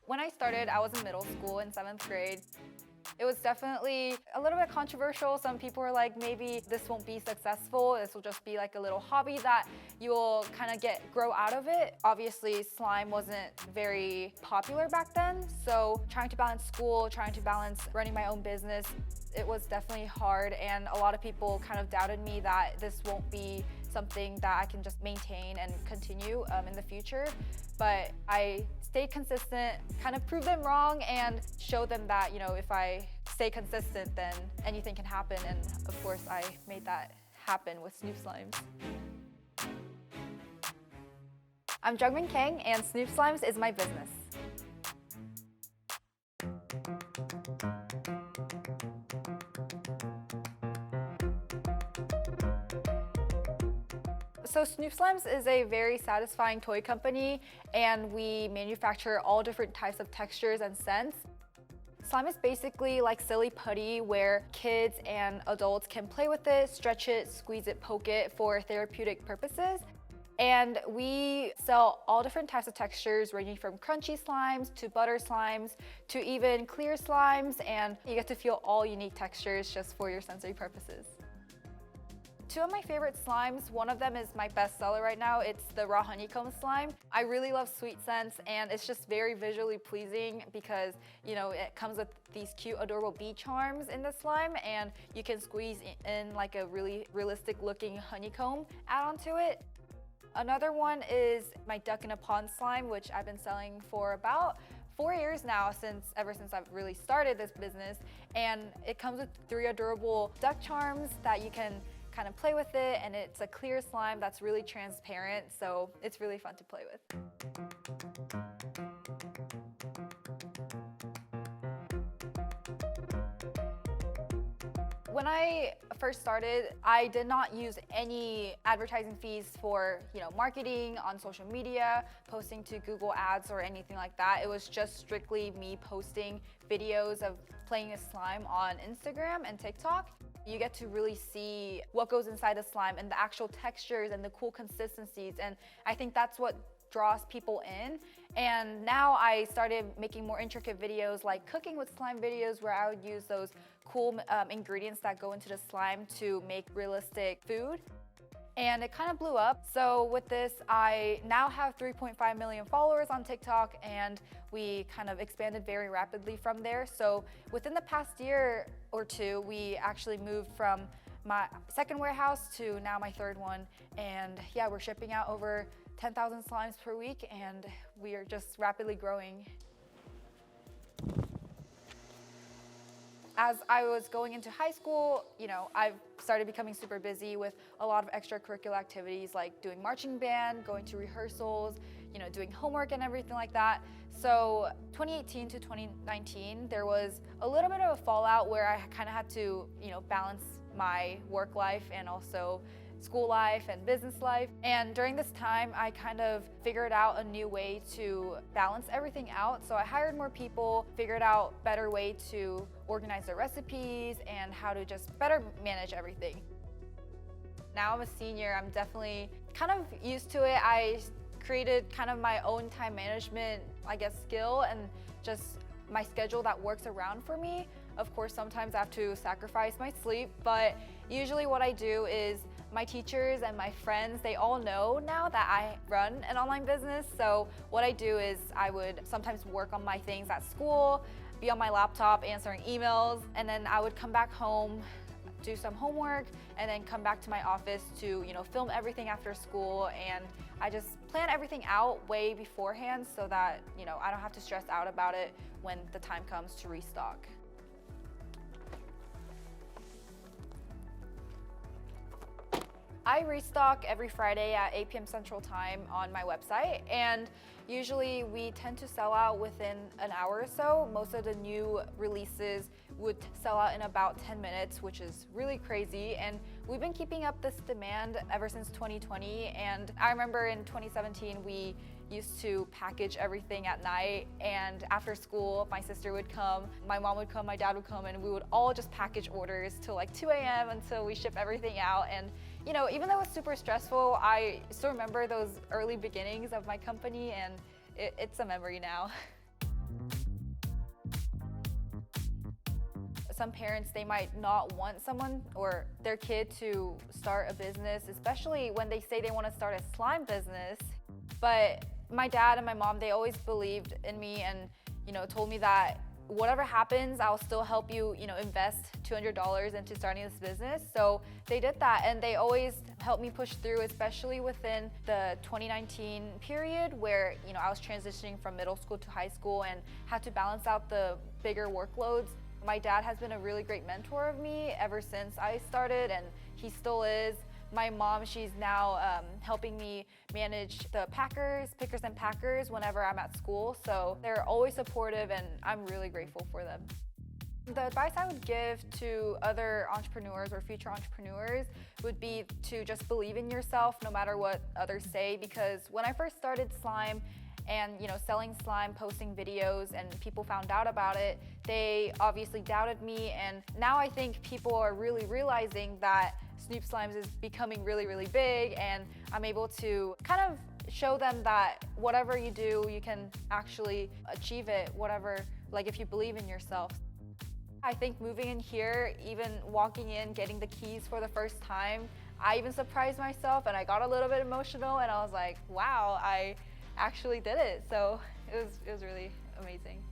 When I started, I was in middle school in 7th grade. It was definitely a little bit controversial. Some people were like, maybe this won't be successful. This will just be like a little hobby that you'll kind of grow out of it. Obviously, slime wasn't very popular back then. So trying to balance school, trying to balance running my own business, it was definitely hard. And a lot of people kind of doubted me that this won't be something that I can just maintain and continue in the future. But I stayed consistent, kind of proved them wrong and showed them that, if I stay consistent, then anything can happen. And of course, I made that happen with Snoop Slimes. I'm Jungmin Kang, and Snoop Slimes is my business. So Snoop Slimes is a very satisfying toy company, and we manufacture all different types of textures and scents. Slime is basically like silly putty where kids and adults can play with it, stretch it, squeeze it, poke it for therapeutic purposes. And we sell all different types of textures ranging from crunchy slimes to butter slimes to even clear slimes, and you get to feel all unique textures just for your sensory purposes. Two of my favorite slimes, one of them is my best seller right now. It's the raw honeycomb slime. I really love sweet scents, and it's just very visually pleasing because, it comes with these cute, adorable bee charms in the slime, and you can squeeze in like a really realistic looking honeycomb add onto it. Another one is my duck in a pond slime, which I've been selling for about 4 years now, ever since I've really started this business. And it comes with 3 adorable duck charms that you can kind of play with it, and it's a clear slime that's really transparent, so it's really fun to play with. When I first started, I did not use any advertising fees for, marketing on social media, posting to Google Ads or anything like that. It was just strictly me posting videos of playing a slime on Instagram and TikTok. You get to really see what goes inside the slime and the actual textures and the cool consistencies, and I think that's what draws people in. And now I started making more intricate videos like cooking with slime videos where I would use those cool ingredients that go into the slime to make realistic food. And it kind of blew up. So with this, I now have 3.5 million followers on TikTok, and we kind of expanded very rapidly from there. So within the past year or two, we actually moved from my second warehouse to now my third one. And yeah, we're shipping out over 10,000 slimes per week, and we are just rapidly growing. As I was going into high school, I started becoming super busy with a lot of extracurricular activities like doing marching band, going to rehearsals, doing homework and everything like that. So 2018 to 2019, there was a little bit of a fallout where I kind of had to, balance my work life and also school life and business life. And during this time, I kind of figured out a new way to balance everything out. So I hired more people, figured out a better way to organize their recipes and how to just better manage everything. Now I'm a senior, I'm definitely kind of used to it. I created kind of my own time management, skill and just my schedule that works around for me. Of course, sometimes I have to sacrifice my sleep, but usually what I do is my teachers and my friends, they all know now that I run an online business. So what I do is I would sometimes work on my things at school, be on my laptop answering emails, and then I would come back home, do some homework, and then come back to my office to, film everything after school. And I just plan everything out way beforehand so that, I don't have to stress out about it when the time comes to restock. I restock every Friday at 8 p.m. Central Time on my website, and usually we tend to sell out within an hour or so. Most of the new releases would sell out in about 10 minutes, which is really crazy. And we've been keeping up this demand ever since 2020. And I remember in 2017, we used to package everything at night, and after school, my sister would come, my mom would come, my dad would come, and we would all just package orders till like 2 a.m. until we ship everything out. And even though it was super stressful, I still remember those early beginnings of my company, and it's a memory now. some parents, they might not want someone or their kid to start a business, especially when they say they want to start a slime business. But my dad and my mom, they always believed in me and, told me that whatever happens, I'll still help you, invest $200 into starting this business. So they did that, and they always helped me push through, especially within the 2019 period where, I was transitioning from middle school to high school and had to balance out the bigger workloads. My dad has been a really great mentor of me ever since I started, and he still is. My mom, she's now helping me manage the pickers and packers whenever I'm at school. So they're always supportive, and I'm really grateful for them. The advice I would give to other entrepreneurs or future entrepreneurs would be to just believe in yourself no matter what others say, because when I first started slime and selling slime, posting videos, and people found out about it, they obviously doubted me, and now I think people are really realizing that Snoop Slimes is becoming really, really big, and I'm able to kind of show them that whatever you do, you can actually achieve it, if you believe in yourself. I think moving in here, even walking in, getting the keys for the first time, I even surprised myself and I got a little bit emotional, and I was like, wow, I actually did it. So it was really amazing.